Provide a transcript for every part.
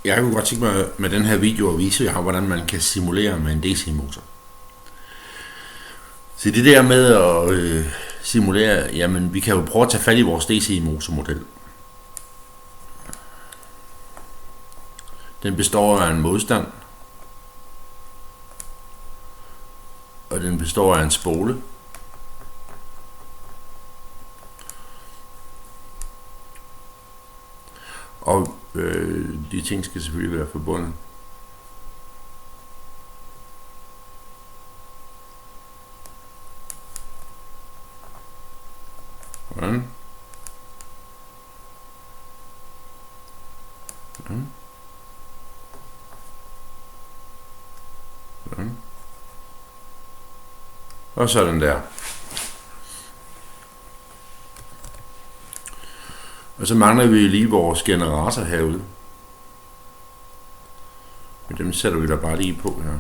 Jeg kunne godt tænke mig med den her video at vise jer, hvordan man kan simulere med en DC-motor. Så det der med at simulere, jamen vi kan jo prøve at tage fat i vores DC-motormodel. Den består af en modstand, og den består af en spole. Og de ting skal selvfølgelig være forbundet. Sådan. Sådan. Sådan. Og sådan der. Og så mangler vi lige vores generator herude. Men dem sætter vi der bare lige på her.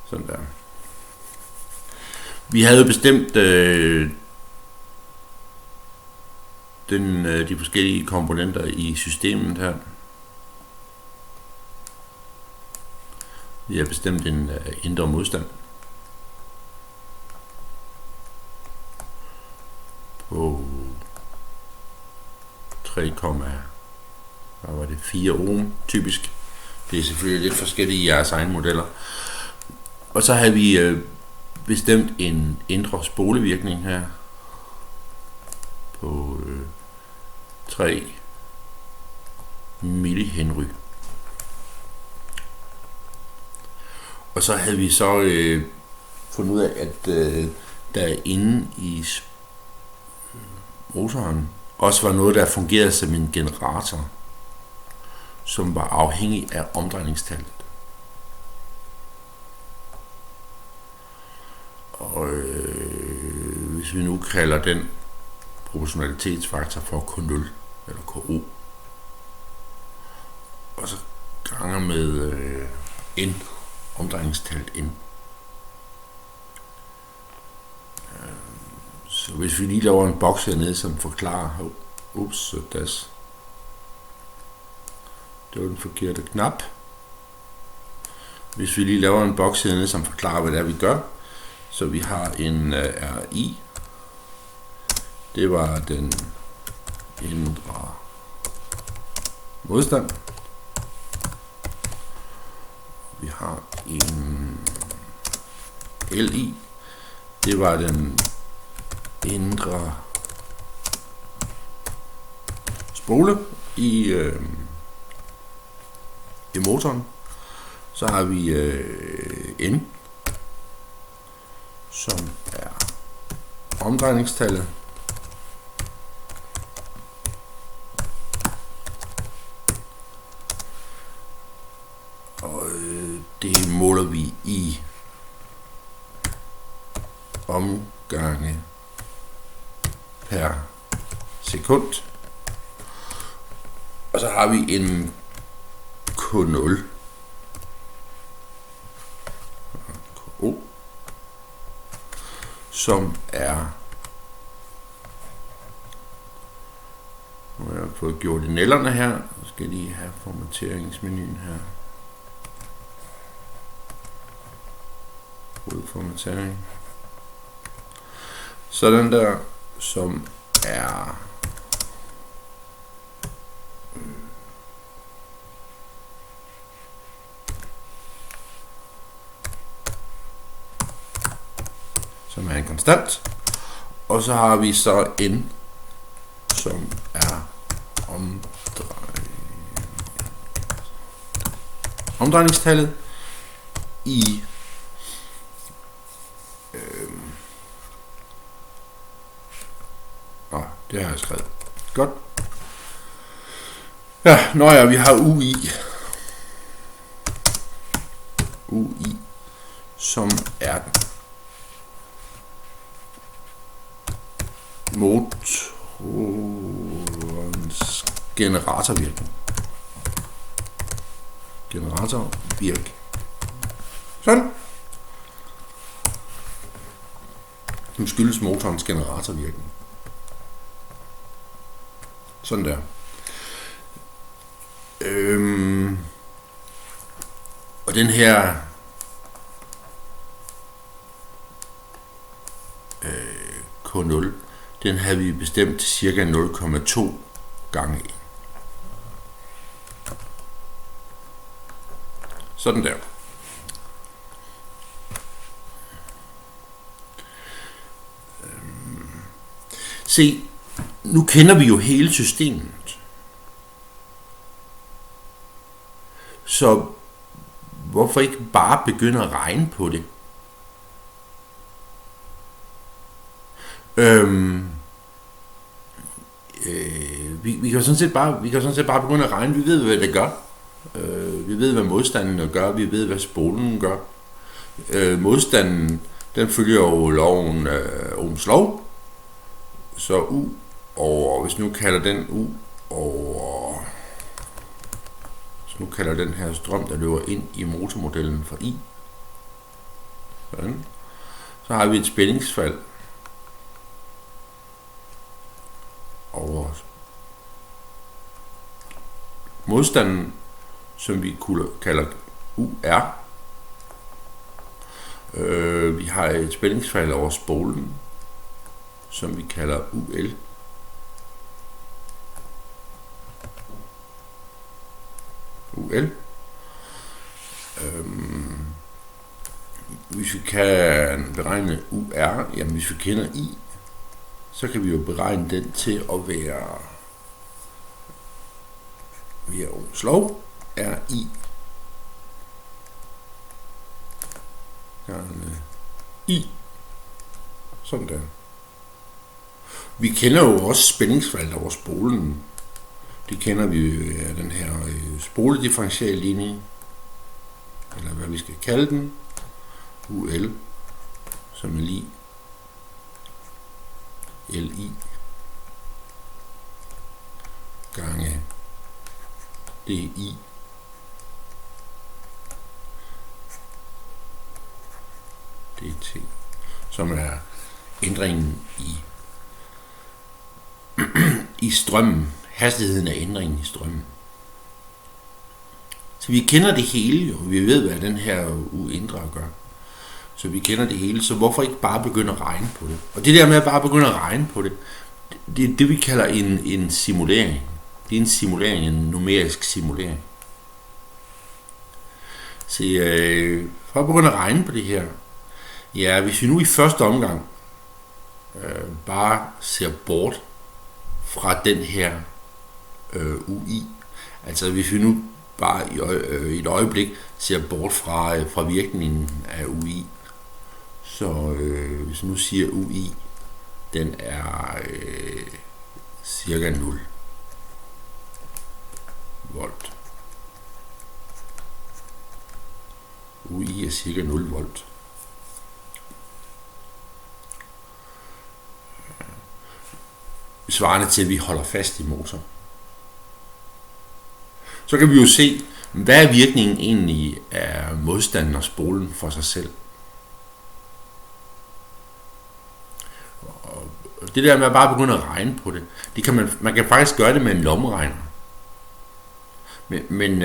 Sådan der. Vi havde bestemt de forskellige komponenter i systemet her. Vi har bestemt en indre modstand på 3,4 ohm typisk. Det er selvfølgelig lidt forskellige i jeres egne modeller. Og så har vi bestemt en indre spolevirkning her på 3 millihenry. Og så havde vi så fundet ud af, at der inde i motoren også var noget, der fungerede som en generator, som var afhængig af omdrejningstallet. Og hvis vi nu kalder den proportionalitetsfaktor for K0 eller KO, og så ganger med N, omdrejningstallet N. Så hvis vi lige laver en boks hernede, som forklarer, ups, det var den forkerte knap. Hvis vi lige laver en boks hernede, som forklarer, hvad det er, vi gør. Så vi har en RI. Det var den indre modstand. Vi har en LI. Det var den indre spole i motoren. Så har vi N, som er omdrejningstallet. Og det måler vi i omgange per sekund. Og så har vi en K0. KO, som er, nu har jeg fået gjort i nælderne her, så skal jeg lige have formateringsmenuen her. Hovedformatering. Sådan der, som er en konstant, og så har vi så N, som er omdrejningstallet i det har jeg skrevet. Godt. Ja, når vi har UI, som er motorens generatorvirkning. Generatorvirk. Sådan. Nu skyldes motorens generatorvirkning. Sådan der. Og den her K0, den havde vi bestemt til cirka 0,2 gange 1. Sådan der. Se, nu kender vi jo hele systemet. Så hvorfor ikke bare begynde at regne på det? Vi kan sådan set bare begynde at regne. Vi ved, hvad det gør. Vi ved, hvad modstanden gør. Vi ved, hvad spolen gør. Modstanden, den følger jo loven Ohms lov. Så U over, hvis nu kalder den U over, så nu kalder den her strøm, der løber ind i motormodellen for I. Sådan. Så har vi et spændingsfald over modstanden, som vi kalder UR. Vi har et spændingsfald over spolen, som vi kalder UL. Hvis vi kan beregne UR, jamen hvis vi kender I, så kan vi jo beregne den til at være via Ohms lov, RI I. Sådan der. Vi kender jo også spændingsfald over spolen. Det kender vi af den her spoledifferentialligning, eller hvad vi skal kalde den, UL, som er lig LI gange DI DT, som er ændringen i strømmen, hastigheden af ændringen i strømmen. Så vi kender det hele jo, vi ved, hvad den her U-indre gør. Så vi kender det hele, så hvorfor ikke bare begynde at regne på det? Og det der med at bare begynde at regne på det, det er det, vi kalder en simulering. Det er en simulering, en numerisk simulering. Så for at begynde at regne på det her, ja, hvis vi nu i første omgang bare ser bort fra den her UI, altså hvis vi nu bare i et øjeblik ser bort fra virkningen af UI, så hvis vi nu siger UI, den er cirka 0 volt. UI er cirka 0 volt. Svarende til, at vi holder fast i motoren. Så kan vi jo se, hvad er virkningen egentlig af modstanden og spolen for sig selv. Og det der med at bare begynde at regne på det, det kan man kan faktisk gøre det med en lommeregner. Men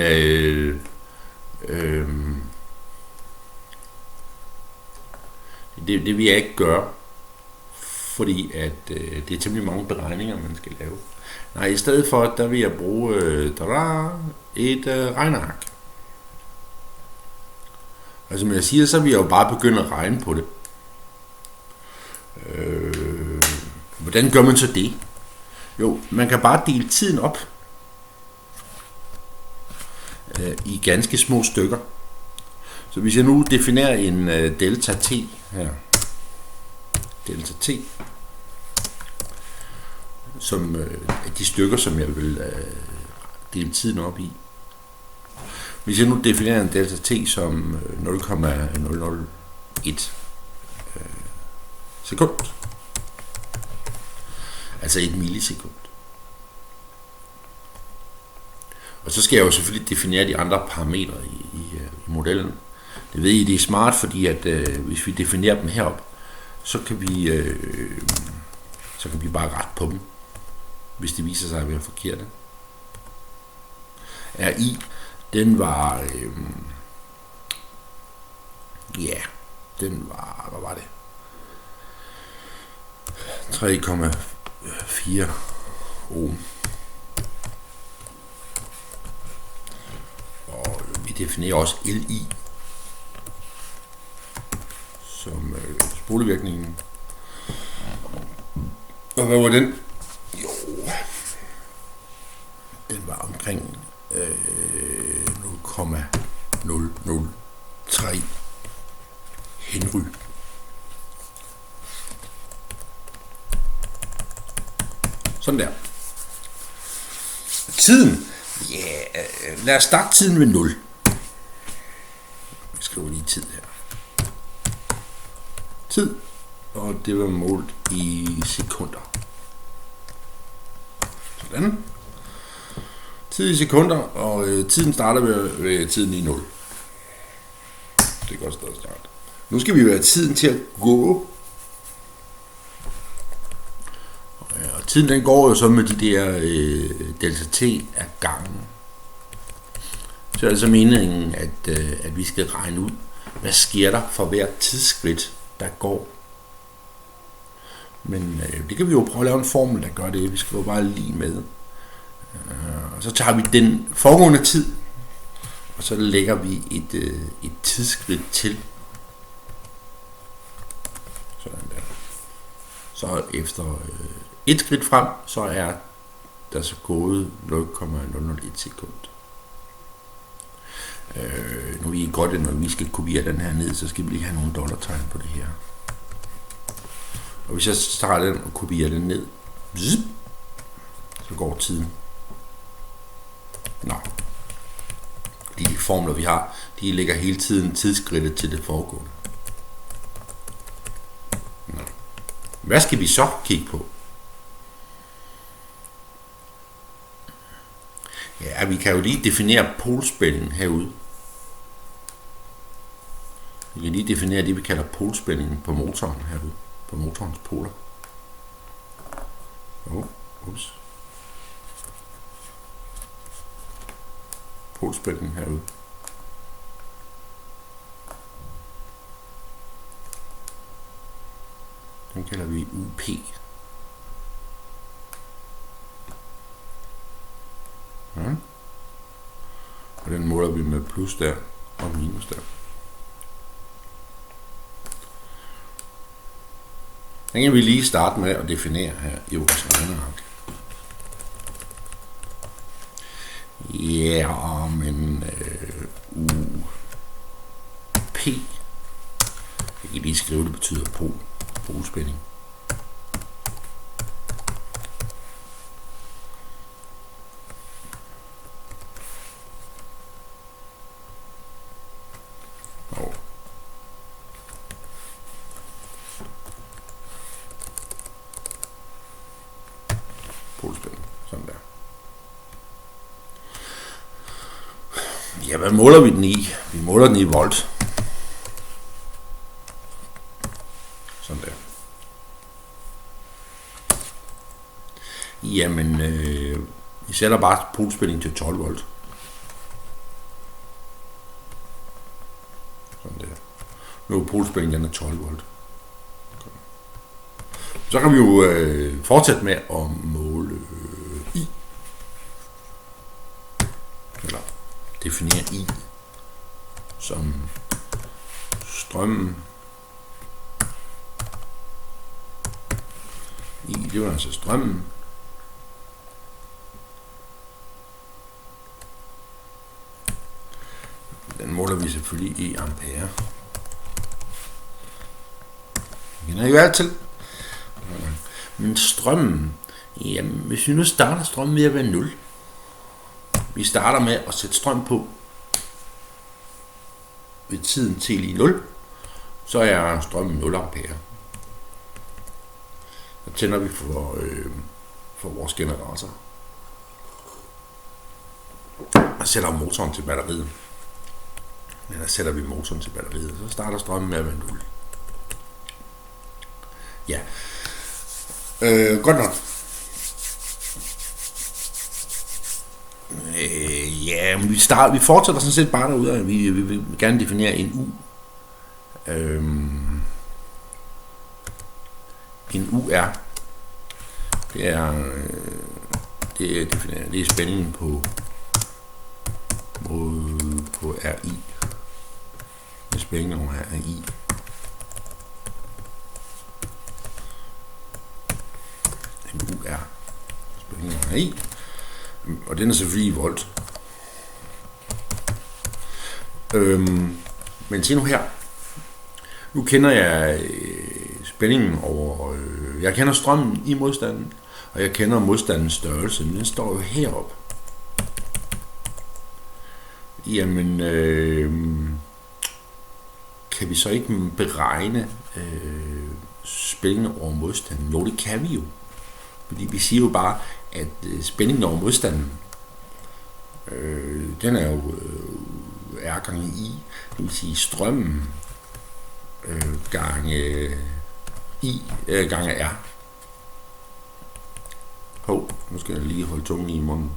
det vil jeg ikke gøre, fordi at det er temmelig mange beregninger, man skal lave. Nej, i stedet for, der vil jeg bruge et regneark. Og som jeg siger, så vil jeg jo bare begynde at regne på det. Hvordan gør man så det? Jo, man kan bare dele tiden op i ganske små stykker. Så hvis jeg nu definerer en delta t her, delta t, som de stykker, som jeg vil dele tiden op i. Hvis jeg nu definerer en delta t som 0,001 sekund, altså et millisekund. Og så skal jeg jo selvfølgelig definere de andre parametre i modellen. Det ved I, det er smart, fordi at hvis vi definerer dem herop, så kan vi bare rette på dem. hvis det viser sig at være forkerte. RI, den var, hvad var det? 3,4 ohm. Og vi definerer også LI som spolevirkningen. Og hvad var den? Jo, den var omkring 0,003 Henry. Sådan der. Tiden. Lad os starte tiden ved 0. Jeg skriver lige tid her. Tid. Og det var målt i sekunder. Sådan. Tid i sekunder, og tiden starter ved tiden i 0. Det er godt sted at starte. Nu skal vi være tiden til at gå. Og tiden den går jo så med de der delta t af gangen. Så er det så meningen, at vi skal regne ud, hvad sker der for hver tidsskridt, der går. Men det kan vi jo prøve at lave en formel, der gør det. Vi skal jo bare lige med. Og så tager vi den foregående tid, og så lægger vi et tidsskridt til. Sådan der. Så efter et skridt frem, så er der så gået 0,001 sekund. Nu er vi godt, når vi skal kopiere den her ned, så skal vi lige have nogle dollartegn på det her. Og hvis jeg starter den og kopierer den ned, så går tiden. Nå. De formler vi har, de lægger hele tiden tidsskridtet til det foregående. Nå. Hvad skal vi så kigge på? Ja, vi kan jo lige definere polspændingen herude. Vi kan lige definere det, vi kalder polspændingen på motoren herude. På motorens poler. Ups. Polspændingen herude. Den kalder vi UP. Ja. Og den måler vi med plus der og minus der. Den kan vi lige starte med at definere her i vores regneark. Ja, men UP. Jeg kan lige skrive, det betyder polspænding. Sådan der. Ja, hvad måler vi den i? Vi måler den i volt. Sådan der. Jamen, vi sætter bare polspænding til 12 volt. Sådan der. Nu er polspændingen den er 12 volt. Så kan vi jo fortsætte med at måle I. Eller definere I som strømmen. I, det var altså strømmen. Den måler vi selvfølgelig i ampere. Vi kender jo alt til. Men strømmen, jamen, hvis vi nu starter strømmen ved at være 0. Vi starter med at sætte strøm på ved tiden t lige 0, så er strømmen 0 ampere. Så tænder vi for vores generator og sætter motoren til batteriet. Eller sætter vi motoren til batteriet, så starter strømmen med at være 0. Ja. Godt nok. vi fortsætter sådan set bare derude, og vi vil gerne definere en U. En U er, det er spændingen på RI. Det er spændingen over RI. En U er spændingen over RI. Og den er selvfølgelig i volt. Men se nu her. Nu kender jeg spændingen over... jeg kender strømmen i modstanden, og jeg kender modstandens størrelse, men den står jo heroppe. Jamen, kan vi så ikke beregne spændingen over modstanden? Jo, det kan vi jo. Fordi vi siger jo bare, at spændingen over modstanden, den er jo R gange I, det vil sige strømmen gange I gange R. Nu skal jeg lige holde tungen i munden.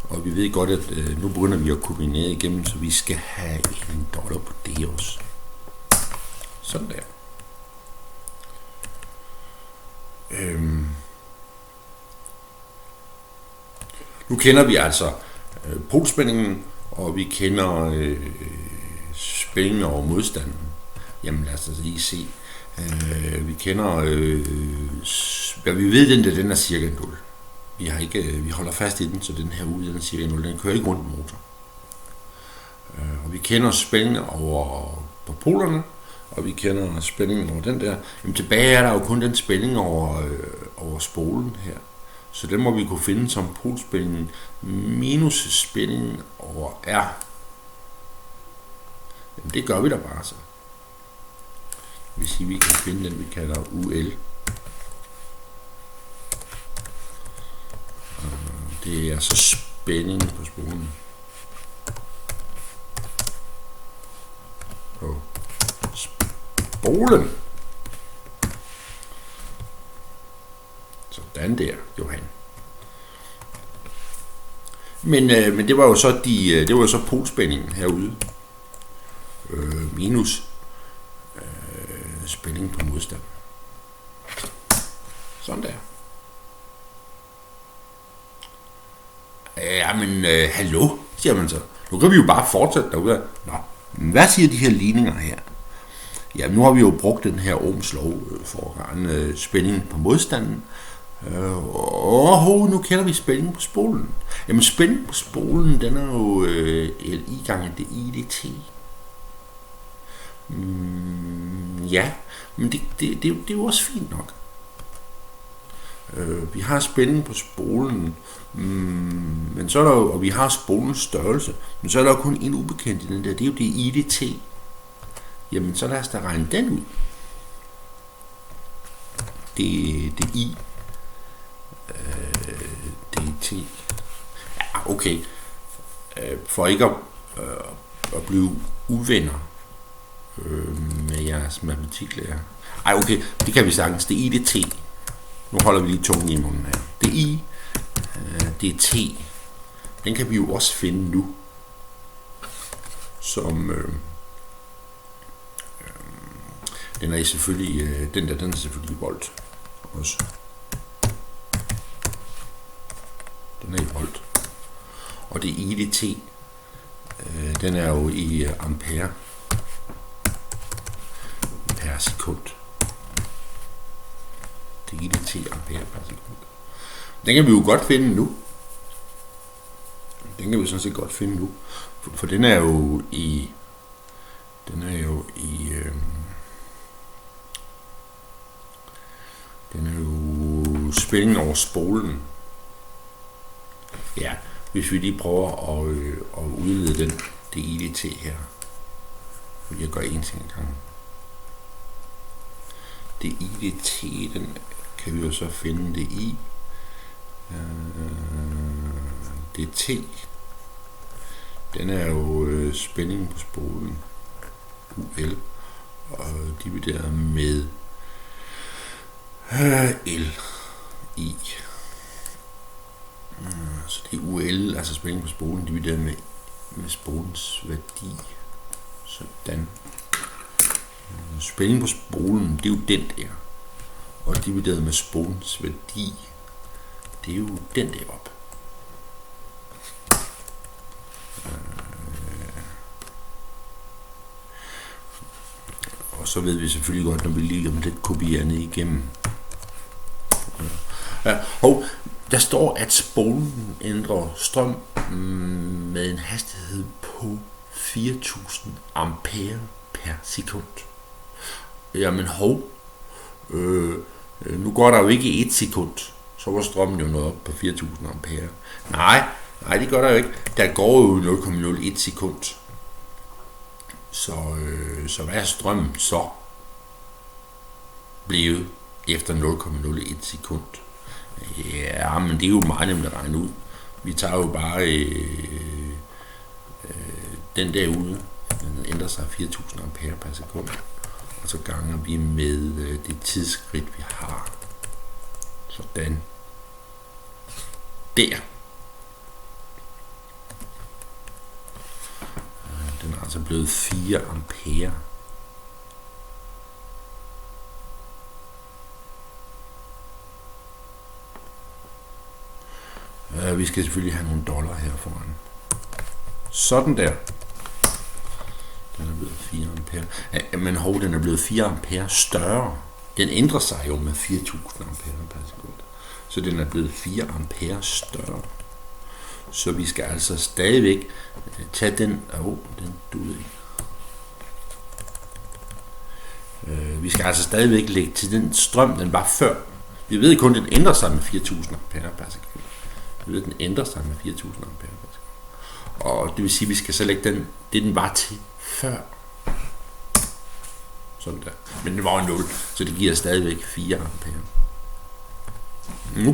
Og vi ved godt, at nu begynder vi at kombinere igennem, så vi skal have en dollar på det også. Sådan der. Nu kender vi altså polspændingen, og vi kender spændingen over modstanden. Jamen lad os lige se. Vi kender... vi ved, den er cirka 0. Vi holder fast i den, så den her ude, den er cirka 0. Den kører ikke rundt med motor. Og vi kender spændingen over på polerne, og vi kender spændingen over den der. Jamen tilbage er der jo kun den spænding over spolen her. Så den må vi kunne finde som polspændingen minus spændingen over R. Jamen det gør vi da bare så. Hvis vi kan finde den, vi kalder UL. Det er så spændingen på spolen. På spolen. Sådan der, Johan. Men det var jo så det var jo så polspændingen herude. Minus spænding på modstand. Sådan der. Jamen, hallo, siger man så. Nu kan vi jo bare fortsætte derude. Nå, hvad siger de her ligninger her? Ja, nu har vi jo brugt den her Ohms lov for at regne spændingen på modstanden. Nu kender vi spændingen på spolen. Jamen, spændingen på spolen, den er jo LI gange det IDT. Ja, men det er jo også fint nok. Vi har spænding på spolen, men så er der jo, og vi har spolens størrelse, men så er der jo kun en ubekendt i den der, det er jo det IDT. Jamen så lad os da regne den ud. Det I. DT. Ja, okay. For ikke at blive uvenner med jeres matematiklærer. Ej, okay, det kan vi sagtens. Det er IDT. Nu holder vi lige tungen i munden her. Det er I. Det er T. Den kan vi jo også finde nu. Som den er selvfølgelig den er selvfølgelig volt også. Den er i volt. Og det IDT, den er jo i ampere per sekund. Det IDT ampere per sekund. Den kan vi jo godt finde nu. Den kan vi sådan set godt finde nu. For den er jo i spændingen over spolen. Ja, hvis vi lige prøver at udlede den, det IDT her. Jeg gør en ting ad gangen. Det IDT, den kan vi jo så finde det i. Det T. Den er jo spændingen på spolen. UL. Og divideret med L i. Så det er UL, altså spændingen på spolen, divideret med med spolens værdi. Sådan. Spænding på spolen, det er jo den der. Og divideret med spolens værdi, det er jo den der op. Og så ved vi selvfølgelig godt, når vi lige om lidt kopierer ned igennem. Og der står, at spolen ændrer strøm med en hastighed på 4000 ampere per sekund. Jamen nu går der jo ikke 1 sekund, så var strømmen jo nået op på 4000 ampere. Nej, det gør der jo ikke. Der går jo 0,01 sekund. Så hvad er strømmen så blevet efter 0,01 sekund? Ja, men det er jo meget nemt at regne ud. Vi tager jo bare den derude, den ændrer sig 4000 ampere per sekund, og så ganger vi med det tidsskridt, vi har. Sådan. Der. Den er altså blevet 4 ampere. Vi skal selvfølgelig have nogle dollar her foran. Sådan der. Den er blevet 4 ampere. Ja, men den er blevet 4 ampere større. Den ændrer sig jo med 4000 ampere per sekund. Så den er blevet 4 ampere større. Så vi skal altså stadigvæk tage den. Den duede ikke. Vi skal altså stadigvæk lægge til den strøm, den var før. Vi ved kun, den ændrer sig med 4000 ampere per sekund. Vi ved, den ændrer sig med 4000 ampere per sekund. Og det vil sige, at vi skal så lægge den var til før. Sådan der. Men den var 0, så det giver stadigvæk 4 ampere. Nu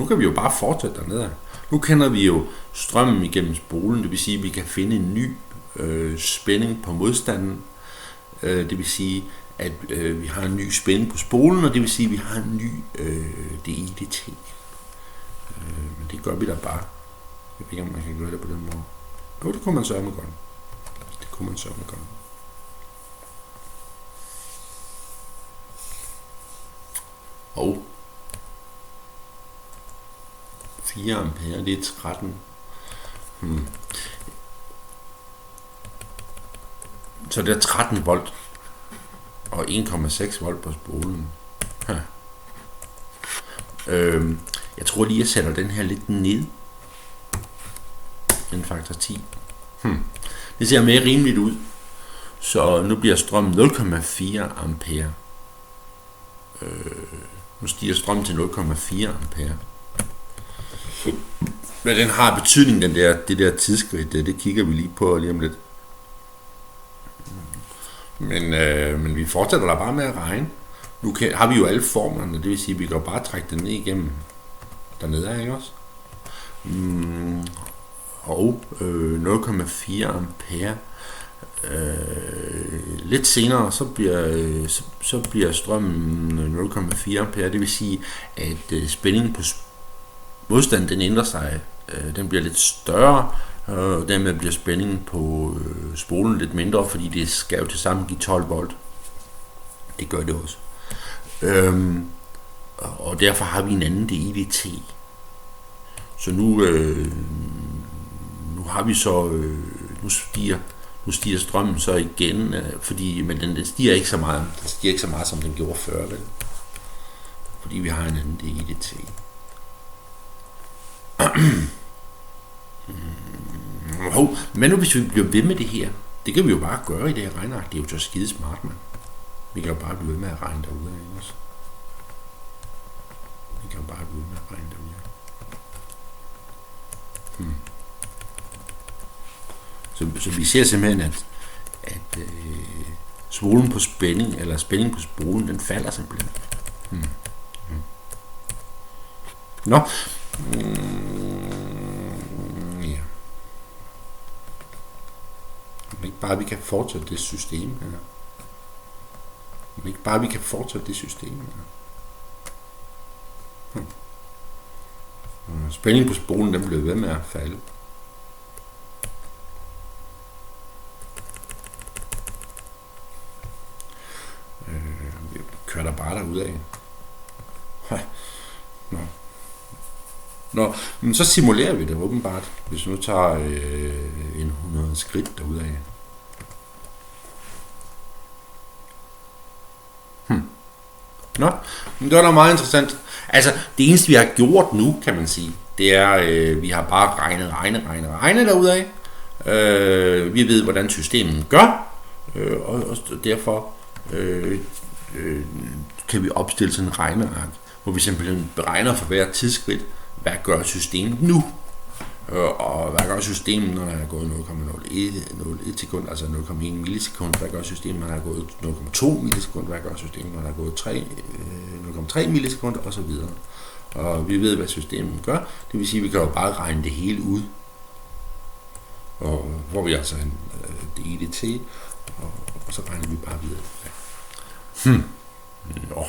kan vi jo bare fortsætte dernede. Nu kender vi jo strømmen igennem spolen, det vil sige, at vi kan finde en ny spænding på modstanden. Det vil sige, at vi har en ny spænding på spolen, og det vil sige, at vi har en ny DIDT. Men det gør vi da bare. Jeg ved ikke, om man kan gøre det på den måde. Jo, det kunne man sørge med godt. Det kunne man sørge med godt. Og 4 ampere, det er 13. Så det er 13 volt og 1,6 volt på spolen. Jeg tror lige, jeg sætter den her lidt ned. En faktor 10. Det ser mere rimeligt ud. Så nu bliver strømmen 0,4 ampere. Nu stiger strømmen til 0,4 ampere. Men den har betydning, det der tidsskridt, det kigger vi lige på lige om lidt. Men vi fortsætter der bare med at regne. Nu har vi jo alle formerne, det vil sige, at vi kan bare trække den ned igennem dernede her, ikke også? Og 0,4 ampere. Lidt senere, så bliver strømmen 0,4 ampere, det vil sige, at spændingen på modstanden, den ændrer sig, den bliver lidt større, og dermed bliver spændingen på spolen lidt mindre, fordi det skal jo til sammen give 12 volt. Det gør det også. Og derfor har vi en anden DIDT. Så nu har vi så nu stiger strømmen så igen, men den stiger ikke så meget. Den stiger ikke så meget, som den gjorde før, vel? Fordi vi har en anden DIDT. Men nu hvis vi bliver ved med det her, det kan vi jo bare gøre i det her regneark. Det er jo så skide smart, man. Vi kan jo bare blive ved med at regne derude af også. Vi kan jo bare blive ved med at regne derude af. Så vi ser simpelthen, at spolen på spænding, eller spænding på spolen, den falder simpelthen. Nå. Ja. Om ikke bare vi kan fortsætte det system her. Om ikke bare vi kan fortsætte det system her. Spænding på spolen, den bliver ved med at falde. derudad. Nå, men så simulerer vi det åbenbart, hvis vi nu tager en 100 skridt derudad. Nå, men det var da meget interessant. Altså, det eneste vi har gjort nu, kan man sige, det er, vi har bare regnet derudad. Vi ved, hvordan systemet gør, og derfor kan vi opstille sådan en regneark, hvor vi simpelthen beregner for hver tidsskridt, hvad gør systemet nu, og hvad gør systemet, når der er gået 0,01 sekund, altså 0,1 millisekund, hvad gør systemet, når der er gået 0,2 millisekund, hvad gør systemet, når der er gået 0,3 millisekund, og så videre. Og vi ved, hvad systemet gør, det vil sige, at vi kan jo bare regne det hele ud, og hvor vi altså det IDT, og så regner vi bare videre. Nå.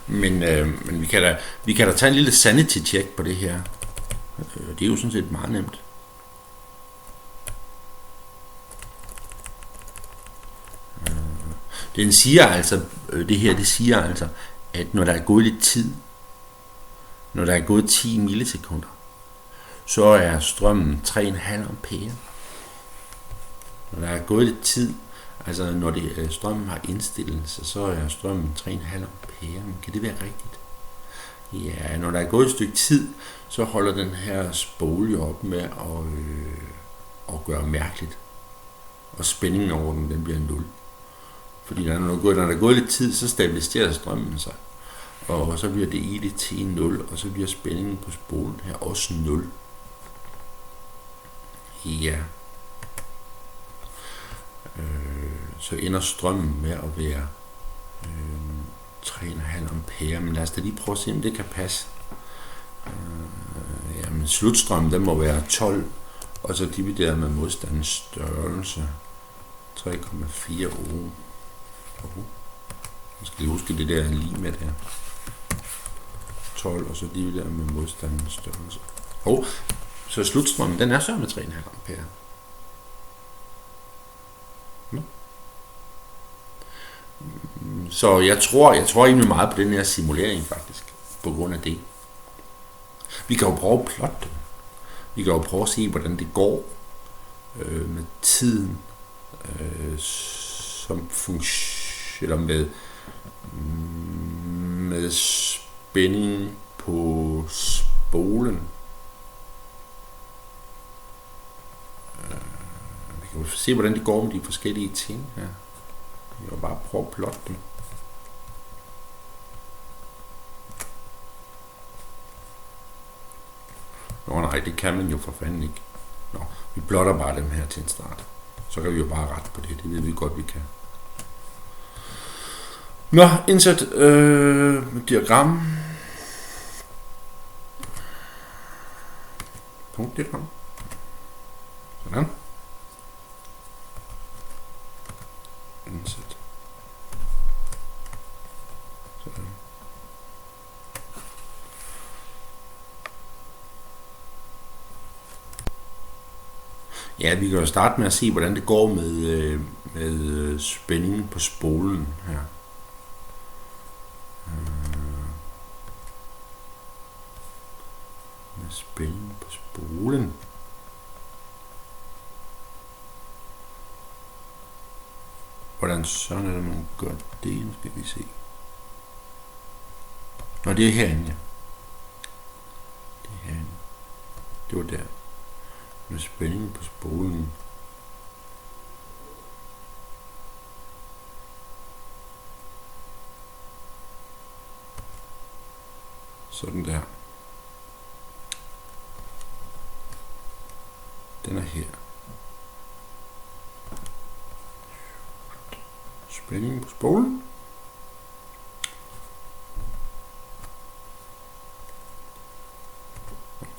Men vi kan da tage en lille sanity check på det her. Det er jo sådan set meget nemt. Det siger altså, at når der er gået lidt tid, når der er gået 10 millisekunder, så er strømmen 3,5 ampere. Når der er gået lidt tid, altså når strømmen har indstillet sig, så er strømmen 3,5 ampere. Men kan det være rigtigt? Ja, når der er gået et stykke tid, så holder den her spole op med at gøre mærkeligt. Og spændingen over den bliver 0. Fordi når der er gået lidt tid, så stabiliserer strømmen sig. Og så bliver det IDT 0, og så bliver spændingen på spolen her også 0. Ja. Så ender strømmen med at være 3,5 ampere. Men lad os da lige prøve at se, om det kan passe. Jamen, slutstrømmen, den må være 12, og så divideret med modstandens størrelse. 3,4 ohm. Jeg skal lige huske det der lige med der. 12, og så divideret med modstandens størrelse. Så slutstrømmen, den er så med 3,5 ampere. Så jeg tror egentlig meget på den her simulering faktisk, på grund af det. Vi kan jo prøve at plotte det. Vi kan jo prøve at se, hvordan det går med tiden som funktion, eller med spænding på spolen. Vi kan jo se, hvordan det går med de forskellige ting her. Jeg vil bare prøve at plotte dem. Nå nej, det kan man jo for fanden ikke. Nå, vi plotter bare dem her til en start. Så kan vi jo bare rette på det. Det ved vi godt, vi kan. Nå, indsæt diagram. Punktdiagram. Sådan. Indsæt. Sådan. Ja, vi kan jo starte med at se, hvordan det går med spændingen på spolen her. Med spændingen på spolen. Hvordan sådan er det, man gør det? Nu skal vi se. Nå, det er herinde, ja. Det er herinde. Det var der. Med spændingen på spolen. Sådan der. Den er her. Spændingen på spolen. Okay.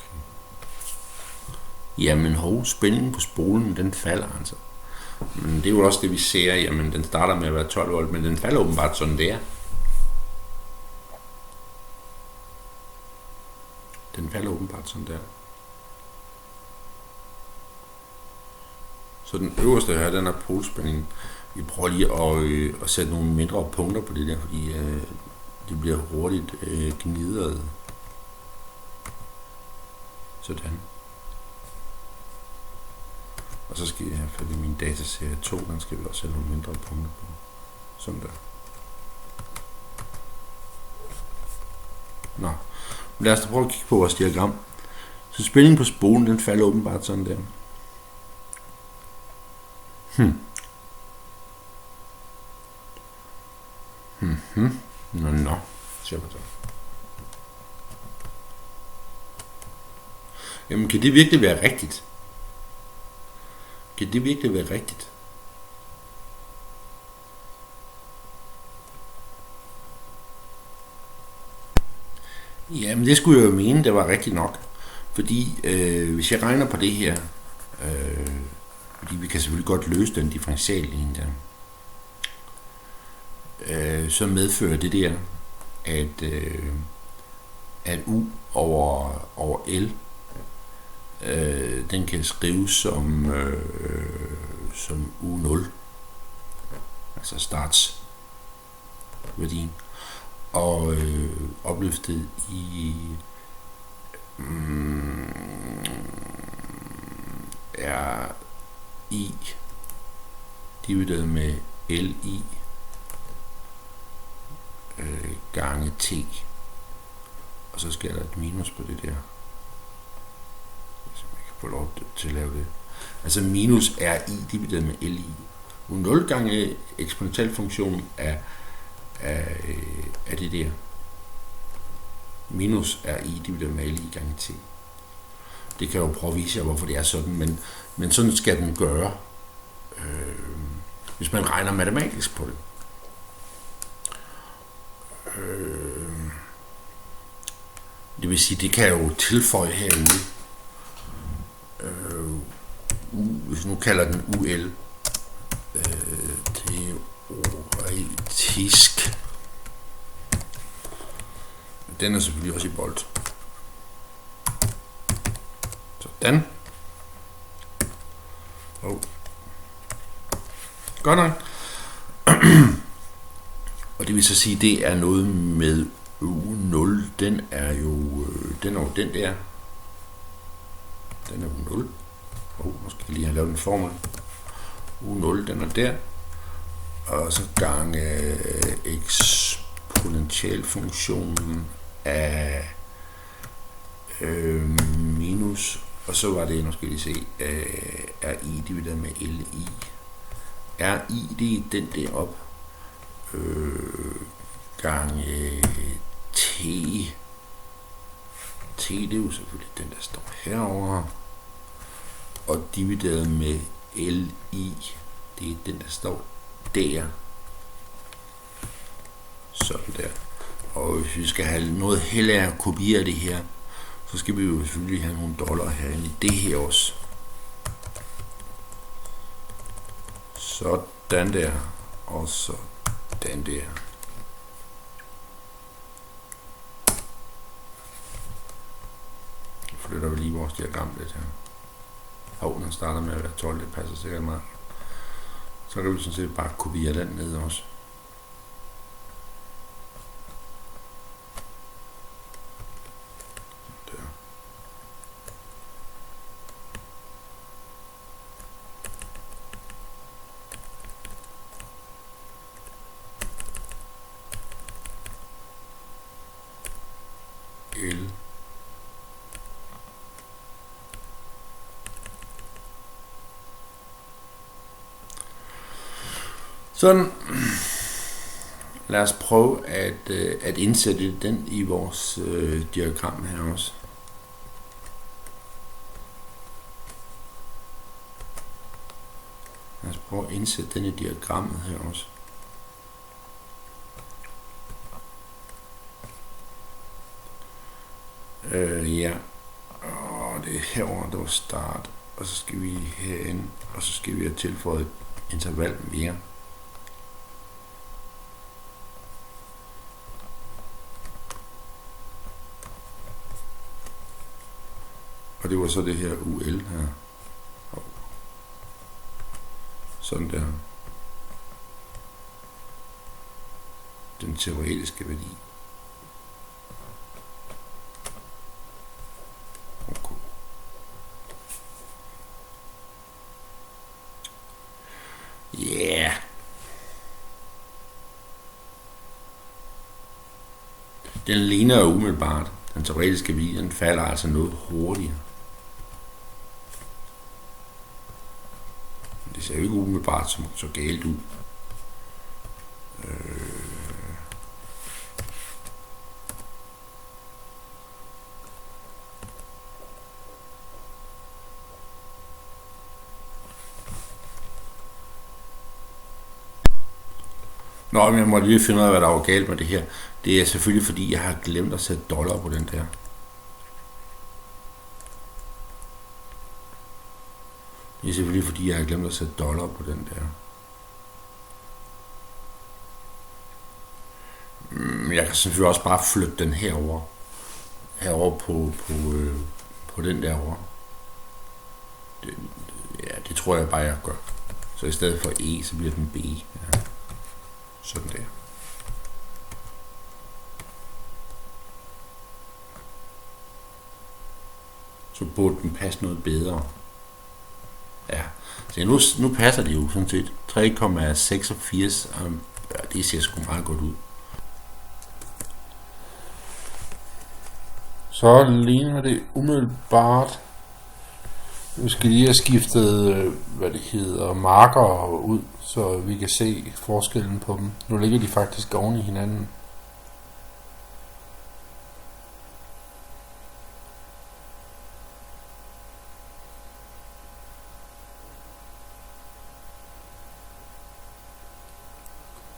Jamen spændingen på spolen, den falder altså. Men det er jo også det, vi ser. Jamen, den starter med at være 12 volt, men den falder åbenbart sådan der. Den falder åbenbart sådan der. Så den øverste her, den er polspændingen. Vi prøver lige at sætte nogle mindre punkter på det der, fordi det bliver hurtigt gnidret. Sådan. Og så skal jeg have fat i min dataserie 2, den skal vi også sætte nogle mindre punkter på. Sådan der. Nå, lad os da prøve at kigge på vores diagram. Så spændingen på spolen, den falder åbenbart sådan der. Nå. Ser man så. Jamen, kan det virkelig være rigtigt? Kan det virkelig være rigtigt? Jamen, det skulle jeg jo mene, det var rigtigt nok. Fordi hvis jeg regner på det her, fordi vi kan selvfølgelig godt løse den differentialligning der, så medfører det der, at U over L, den kan skrives som U0, altså startsværdien, og opløftet i er I divideret med LI gange T, og så skal der et minus på det der, så man kan få lov til at lave det. Altså minus er I divideret med LI. U0 gange eksponentialfunktionen er det der. Minus er I divideret med LI gange T. Det kan jeg jo prøve at vise jer, hvorfor det er sådan, men sådan skal den gøre, hvis man regner matematisk på det. Det vil sige, det kan jeg jo tilføje herude. Hvis nu kalder den UL, teoretisk. Den er selvfølgelig også i bold. Sådan. Godt nok. Og det vil så sige, det er noget med U0. Den er jo den der. Den er U0. Nu skal jeg lige have lavet en formel. U0, den er der. Og så gange eksponentialfunktionen af minus, og så var det, nu skal I se, er I divideret med LI. Er I, det er den der op, gange T. T, det er jo selvfølgelig den, der står herovre. Og divideret med LI, det er den, der står der. Sådan der. Og hvis vi skal have noget held af at kopiere det her, så skal vi jo selvfølgelig have nogle dollar herinde i det her også. Sådan der. Og så den der. Nu flytter vi lige vores diagram lidt her. Den starter med at være 12, det passer sikkert meget. Så kan vi sådan set bare kopiere den ned også. Der. L. Sådan. Lad os prøve at indsætte den i vores diagram her også. Lad os prøve at indsætte den i diagrammet her også. Ja. Og det er herovre, der var start. Og så skal vi herind, og så skal vi have tilføjet et interval mere. Og det var så det her UL her. Sådan der. den teoretiske værdi. Okay. Yeah. Den ligner umiddelbart. Den teoretiske værdi, den falder altså noget hurtigere. Det ser jo ikke umiddelbart så galt ud. Nå, men jeg må lige finde ud af, hvad der var galt med det her. Det er selvfølgelig, fordi jeg har glemt at sætte dollar på den der. Det er selvfølgelig, fordi jeg har glemt at sætte dollar på den der. Jeg kan selvfølgelig også bare flytte den herover på den derovre. Det tror jeg bare, jeg gør. Så i stedet for E, så bliver den B. Ja. Sådan der. Så burde den passe noget bedre. Ja, så nu passer det jo sådan set. 3,86. Det ser sgu meget godt ud. Så ligner det umiddelbart. Nu skal lige have skiftet, marker ud, så vi kan se forskellen på dem. Nu ligger de faktisk oven i hinanden.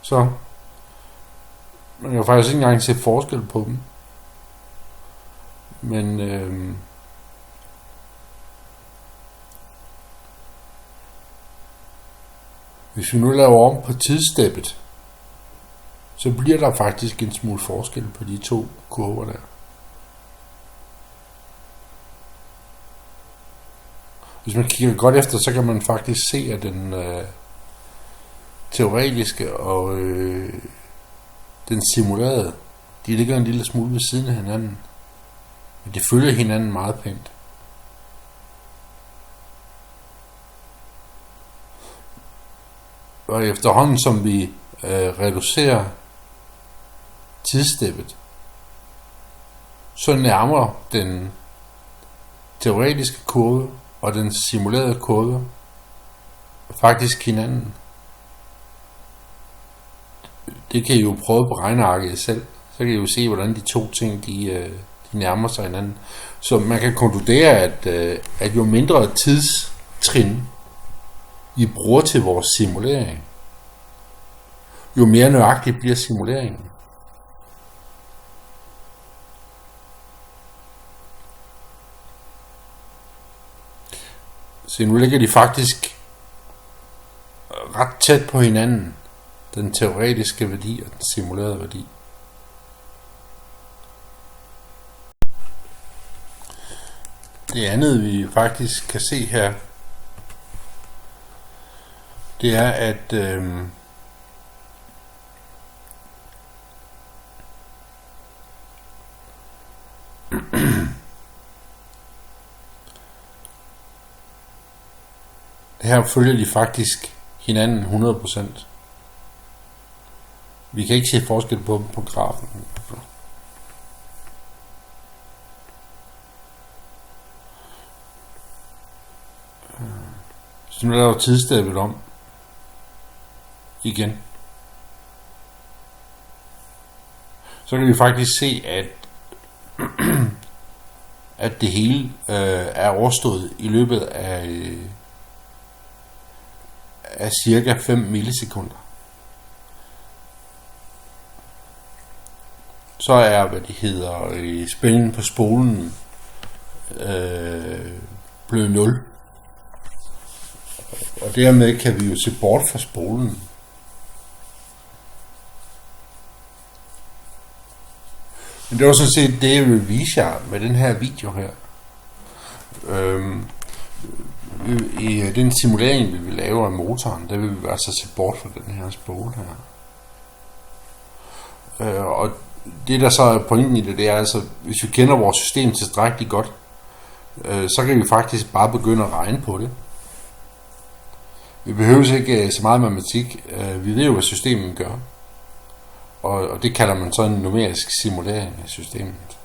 Så man kan faktisk ikke engang se forskel på dem. Men hvis vi nu laver om på tidssteppet, så bliver der faktisk en smule forskel på de to kurver der. Hvis man kigger godt efter, så kan man faktisk se, at den teoretiske og den simulerede, de ligger en lille smule ved siden af hinanden. Men de følger hinanden meget pænt. Og efterhånden som vi reducerer tidssteppet, så nærmer den teoretiske kurve og den simulerede kurve faktisk hinanden. Det kan I jo prøve på regnearket selv. Så kan I jo se, hvordan de to ting de nærmer sig hinanden. Så man kan konkludere, at jo mindre tidstrin vi bruger til vores simulering, jo mere nøjagtig bliver simuleringen. Så nu ligger de faktisk ret tæt på hinanden, den teoretiske værdi og den simulerede værdi. Det andet vi faktisk kan se her, det er at her følger de faktisk hinanden 100%. Vi kan ikke se forskel på dem på grafen. Så nu laver tidssteppet om igen. Så kan vi faktisk se, at det hele er overstået i løbet af cirka 5 millisekunder. Så er, spændingen på spolen blevet 0. Og dermed kan vi jo se bort fra spolen. Men det var sådan set det, jeg vil vise jer med den her video her. I den simulering, vi vil lave af motoren, der vil vi altså se bort fra den her spole her. Og det der så er pointen i det, det er altså, hvis vi kender vores system tilstrækkeligt godt, så kan vi faktisk bare begynde at regne på det. Vi behøver ikke så meget matematik. Vi ved jo, hvad systemet gør. Og det kalder man så en numerisk simulering af systemet.